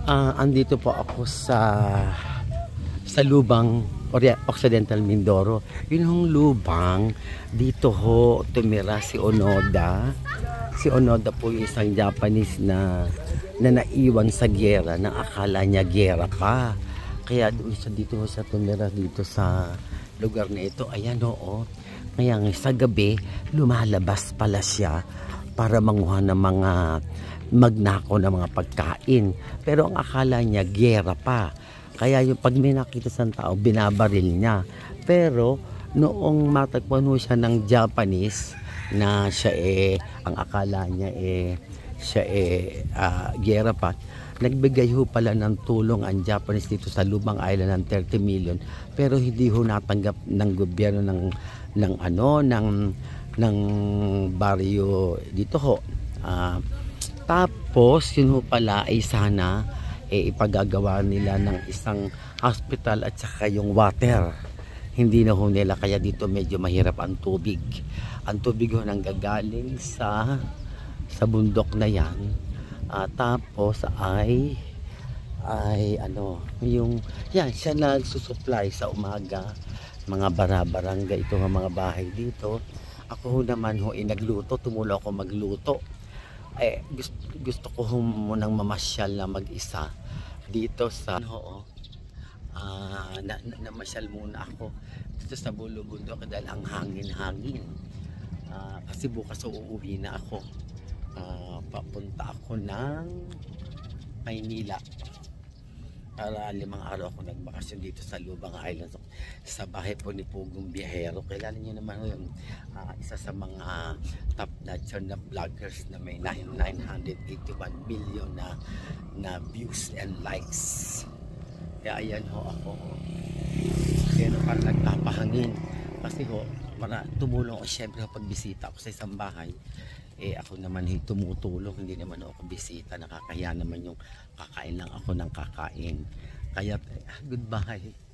Andito po ako sa Lubang Occidental Mindoro. Yun yung Lubang. Dito ho tumira si Onoda. Si Onoda po yung isang Japanese na naiwan sa giyera, na akala niya giyera pa. Kaya dito sa tumira dito sa lugar na ito. Ayan oo. Kaya sa gabi lumalabas pala siya para manguha ng mga magnakaw ng mga pagkain. Pero ang akala niya giyera pa. Kaya yung pag may nakita sa tao, binabaril niya. Pero noong matagpuan mo siya ng Japanese na siya ang akala niya siya giyera pa, nagbigay ho pala ng tulong ang Japanese dito sa Lubang Island ng 30 million. Pero hindi ho natanggap ng gobyerno ng baryo dito ho. Tapos yun ho pala ay sana ipagagawa nila ng isang hospital at saka yung water. Hindi na ho nila, kaya dito medyo mahirap ang tubig. Ang tubig ho nanggagaling sa bundok na yan. Tapos ay yung yan siya nagsusupply sa umaga mga barangay, ito ng mga bahay dito. Ako ho naman ho nagluto, tumulong ako magluto. Gusto ko munang mamasyal na mag-isa dito sa namasyal muna ako dito sa Bulubundok dahil ang hangin kasi bukas uuwi na ako. Papunta ako ng Maynila para 5 araw ako nagbakasyon dito sa Lubang Island, sa bahay po ni Pugong Biyahero. Kilala niyo naman yung isa sa mga top notch na vloggers na may 981 million na views and likes. Kaya ayan ho ako. Kaya parang nagpapahangin kasi ho para tumulong ako syempre pagbisita ako sa isang bahay. Ako naman tumutulong, hindi naman ako bisita, nakakahiya naman yung kakain lang ako ng kakain. Kaya goodbye.